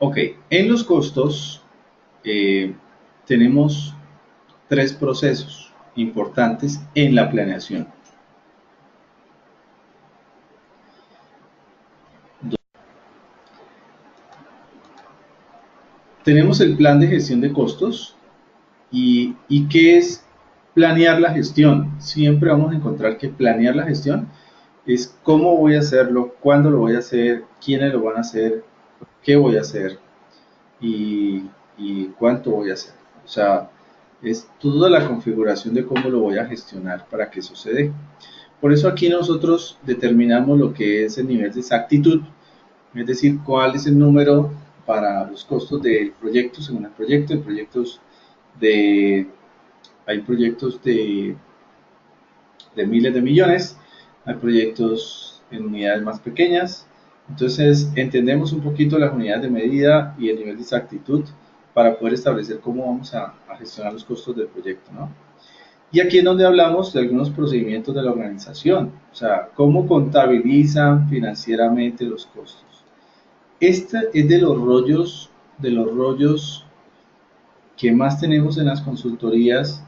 Ok, en los costos eh, tenemos tres procesos importantes en la planeación. Tenemos el plan de gestión de costos y ¿qué es planear la gestión? Siempre vamos a encontrar que planear la gestión es cómo voy a hacerlo, cuándo lo voy a hacer, quiénes lo van a hacer, qué voy a hacer y, y cuánto voy a hacer. O sea, es toda la configuración de cómo lo voy a gestionar para que suceda. Por eso aquí nosotros determinamos lo que es el nivel de exactitud, es decir, cuál es el número para los costos del proyecto según el proyecto, hay proyectos de, hay proyectos de miles de millones, hay proyectos en unidades más pequeñas, entonces entendemos un poquito las unidades de medida y el nivel de exactitud para poder establecer cómo vamos a gestionar los costos del proyecto, ¿no? Y aquí es donde hablamos de algunos procedimientos de la organización, o sea, cómo contabilizan financieramente los costos. Este es de los rollos que más tenemos en las consultorías,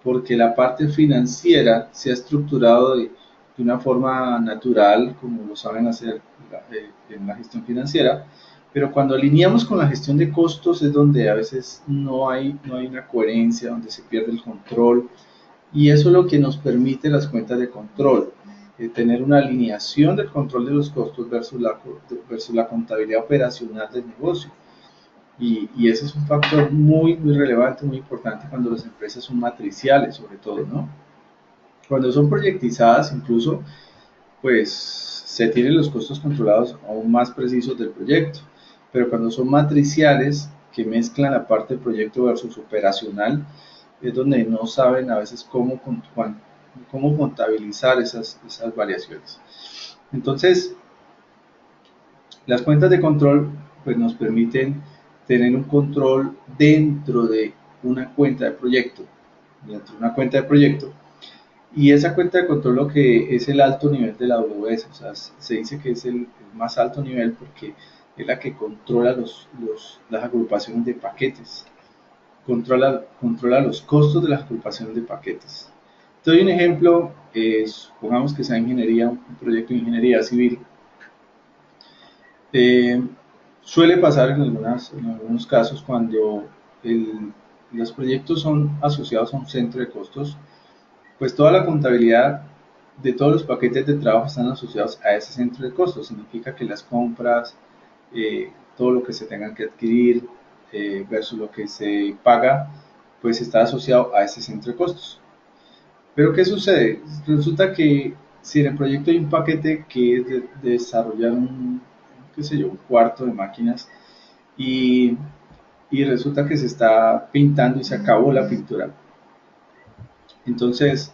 porque la parte financiera se ha estructurado de una forma natural, como lo saben hacer en la gestión financiera, pero cuando alineamos con la gestión de costos es donde a veces no hay una coherencia, donde se pierde el control, y eso es lo que nos permite las cuentas de control, tener una alineación del control de los costos versus la contabilidad operacional del negocio. Y ese es un factor muy relevante, muy importante cuando las empresas son matriciales, sobre todo, ¿no? Cuando son proyectizadas, incluso, pues se tienen los costos controlados aún más precisos del proyecto. Pero cuando son matriciales, que mezclan la parte del proyecto versus operacional, es donde no saben a veces cómo contabilizar esas variaciones. Entonces, las cuentas de control pues, nos permiten tener un control dentro de una cuenta de proyecto, dentro de una cuenta de proyecto. Y esa cuenta de control lo que es el alto nivel de la AWS, o sea, se dice que es el más alto nivel porque es la que controla las agrupaciones de paquetes, controla los costos de las agrupaciones de paquetes. Te doy un ejemplo, supongamos que sea ingeniería, un proyecto de ingeniería civil. Eh, Suele pasar en algunos casos cuando los proyectos son asociados a un centro de costos, pues toda la contabilidad de todos los paquetes de trabajo están asociados a ese centro de costos. Significa que las compras, todo lo que se tengan que adquirir versus lo que se paga, pues está asociado a ese centro de costos. Pero ¿qué sucede? Resulta que si en el proyecto hay un paquete que es de desarrollar qué sé yo, un cuarto de máquinas y, y resulta que se está pintando y se acabó la pintura. Entonces,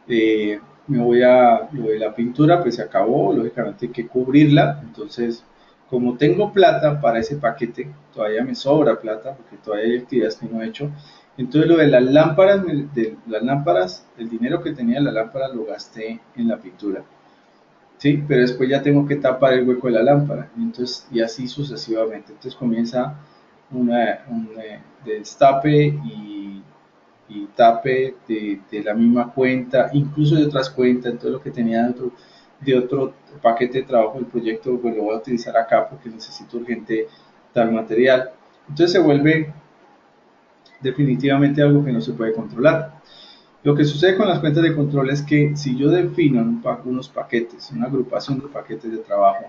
eh, lo de la pintura, pues se acabó, lógicamente hay que cubrirla. Entonces, como tengo plata para ese paquete, todavía me sobra plata porque todavía hay actividades que no he hecho. Entonces, lo de las lámparas, el dinero que tenía de las lámparas lo gasté en la pintura. Sí, pero después ya tengo que tapar el hueco de la lámpara, entonces, y así sucesivamente. Entonces comienza un destape y tape de la misma cuenta, incluso de otras cuentas, todo lo que tenía de otro paquete de trabajo del proyecto, pues lo voy a utilizar acá porque necesito urgente tal material. Entonces se vuelve definitivamente algo que no se puede controlar. Lo que sucede con las cuentas de control es que si yo defino unos paquetes, una agrupación de paquetes de trabajo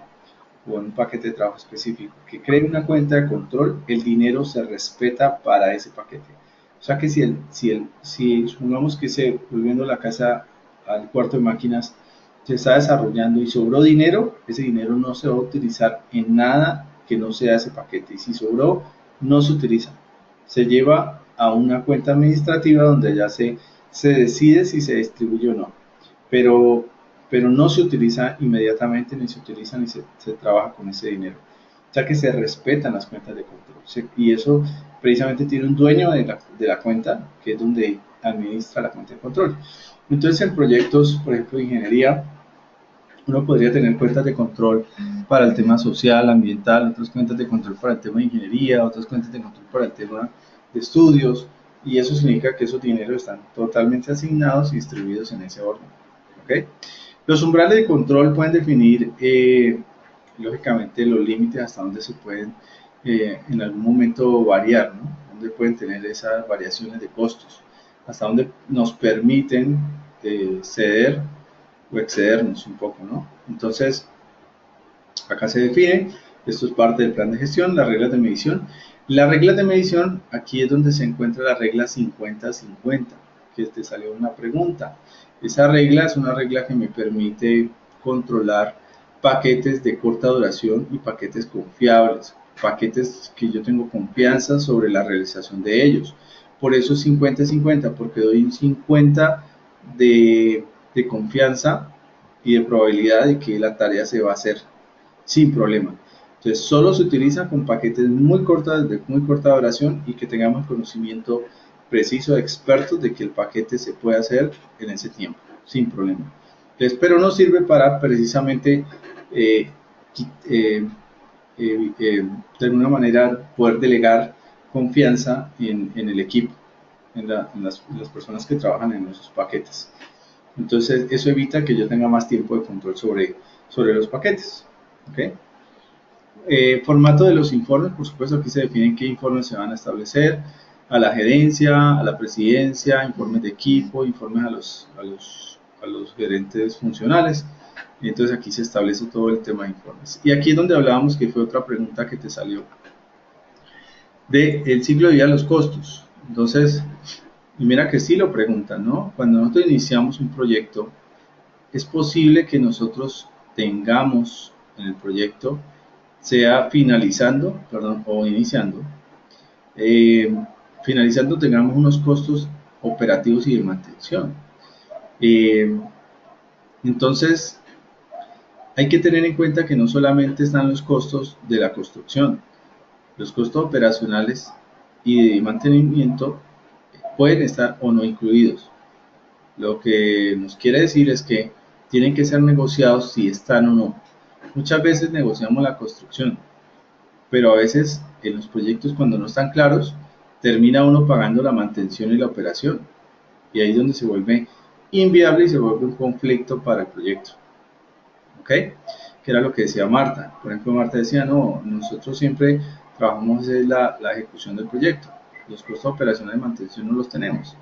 o un paquete de trabajo específico que cree una cuenta de control, el dinero se respeta para ese paquete. O sea que si supongamos que volviendo la casa al cuarto de máquinas, se está desarrollando y sobró dinero, ese dinero no se va a utilizar en nada que no sea ese paquete. Y si sobró, no se utiliza. Se lleva a una cuenta administrativa donde ya se decide si se distribuye o no, pero, pero no se utiliza inmediatamente, ni se utiliza ni se trabaja con ese dinero, ya que se respetan las cuentas de control. Y eso precisamente tiene un dueño de la cuenta, que es donde administra la cuenta de control. Entonces, en proyectos, por ejemplo, de ingeniería, Uno podría tener cuentas de control para el tema social, ambiental, otras cuentas de control para el tema de ingeniería, otras cuentas de control para el tema de estudios, y eso significa que esos dineros están totalmente asignados y distribuidos en ese orden. ¿Ok? Los umbrales de control pueden definir, lógicamente, los límites hasta donde se pueden en algún momento variar, ¿no? Donde pueden tener esas variaciones de costos, hasta donde nos permiten ceder o excedernos un poco, ¿no? Entonces, acá se define, esto es parte del plan de gestión, las reglas de medición. Las reglas de medición, aquí es donde se encuentra la regla 50-50, que te salió una pregunta. Esa regla es una regla que me permite controlar paquetes de corta duración y paquetes confiables, paquetes que yo tengo confianza sobre la realización de ellos. Por eso es 50-50, porque doy un 50 de confianza y de probabilidad de que la tarea se va a hacer sin problema. Entonces, solo se utiliza con paquetes muy cortas, de muy corta duración y que tengamos conocimiento preciso de expertos de que el paquete se puede hacer en ese tiempo, sin problema. Entonces, pero no sirve para precisamente eh, eh, de alguna manera poder delegar confianza en el equipo, en las personas que trabajan en esos paquetes. Entonces, eso evita que yo tenga más tiempo de control sobre los paquetes. ¿Okay? Formato de los informes, por supuesto, aquí se definen qué informes se van a establecer a la gerencia, a la presidencia, informes de equipo, informes a los gerentes funcionales. Entonces aquí se establece todo el tema de informes. Y aquí es donde hablábamos, que fue otra pregunta que te salió, del ciclo de vida de los costos. Entonces, y mira que sí lo preguntan, ¿no? Cuando nosotros iniciamos un proyecto, es posible que nosotros tengamos en el proyecto, sea finalizando, perdón, o iniciando, eh, finalizando tengamos unos costos operativos y de mantención. Eh, entonces, hay que tener en cuenta que no solamente están los costos de la construcción, los costos operacionales y de mantenimiento pueden estar o no incluidos. Lo que nos quiere decir es que tienen que ser negociados si están o no. Muchas veces negociamos la construcción, pero a veces en los proyectos, cuando no están claros, termina uno pagando la mantención y la operación, y ahí es donde se vuelve inviable y se vuelve un conflicto para el proyecto. ¿Ok? Que era lo que decía Marta. Por ejemplo, Marta decía, no, nosotros siempre trabajamos en la ejecución del proyecto, los costos de operación y mantención no los tenemos.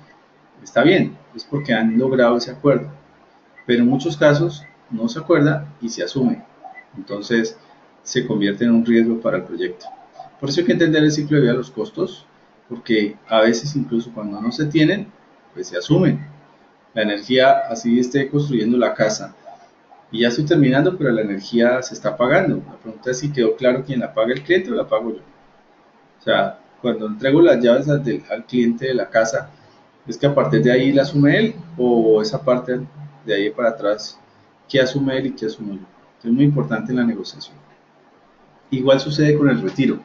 Está bien, es porque han logrado ese acuerdo, pero en muchos casos no se acuerda y se asume. Entonces se convierte en un riesgo para el proyecto. Por eso hay que entender el ciclo de vida de los costos, porque a veces incluso cuando no se tienen, pues se asumen. La energía, así esté construyendo la casa y ya estoy terminando, pero la energía se está pagando. La pregunta es si quedó claro quién la paga, el cliente o la pago yo. O sea, cuando entrego las llaves al cliente de la casa, es que a partir de ahí la asume él, o esa parte de ahí para atrás, qué asume él y qué asumo yo. Entonces, es muy importante en la negociación. Igual sucede con el retiro.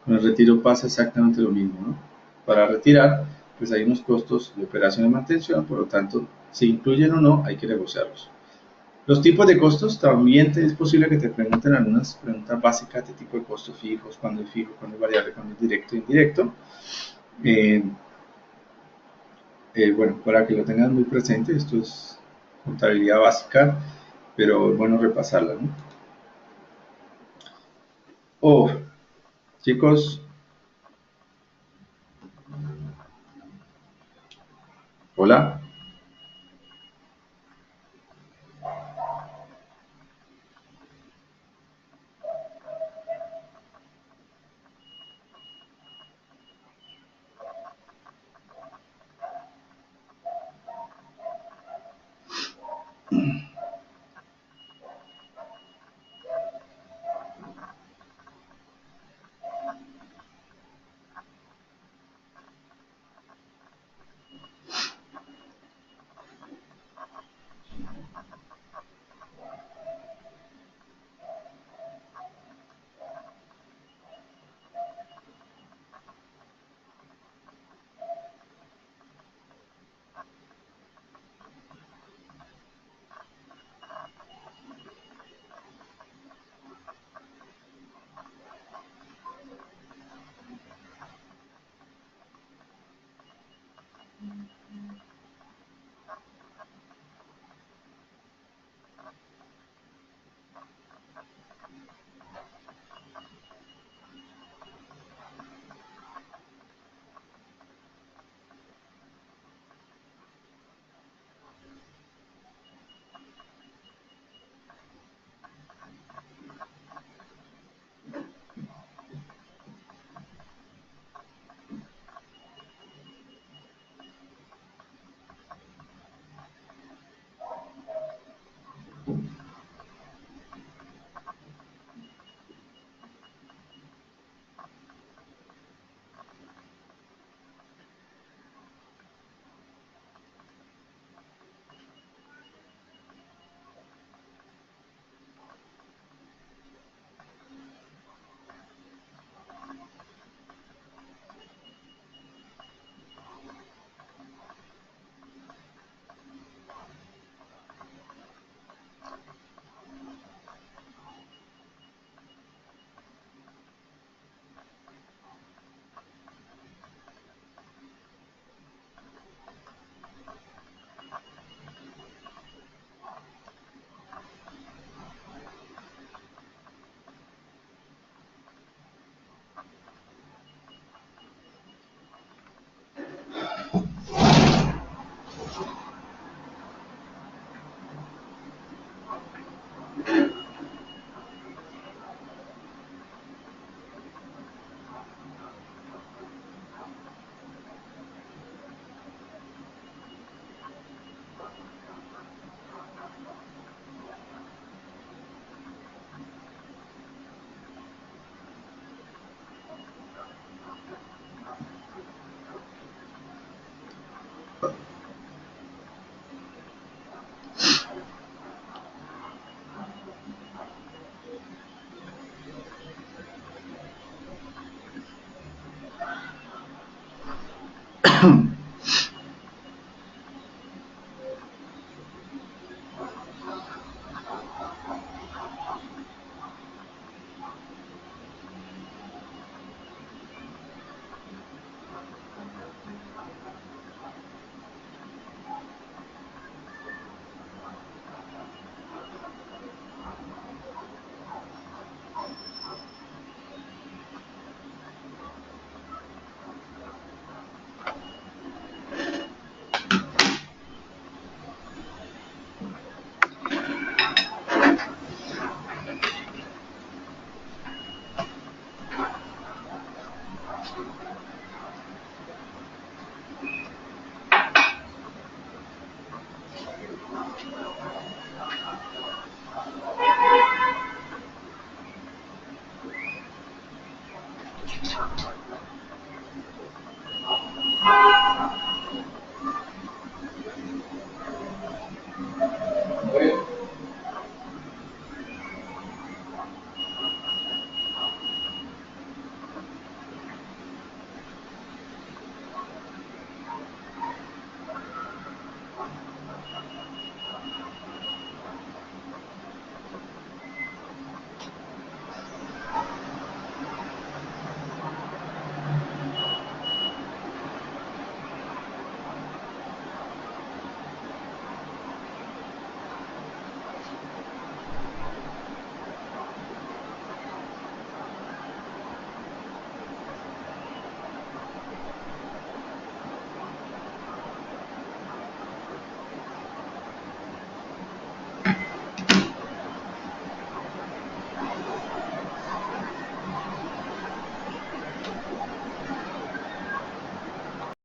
Con el retiro pasa exactamente lo mismo, ¿no? Para retirar, pues hay unos costos de operación y mantención, por lo tanto, si incluyen o no, hay que negociarlos. Los tipos de costos, también es posible que te pregunten algunas preguntas básicas de tipo de costos fijos, cuándo es fijo, cuándo es variable, cuándo es directo e indirecto. Eh, bueno, para que lo tengas muy presente, esto es contabilidad básica, pero es bueno repasarla, ¿no? Oh, chicos, hola.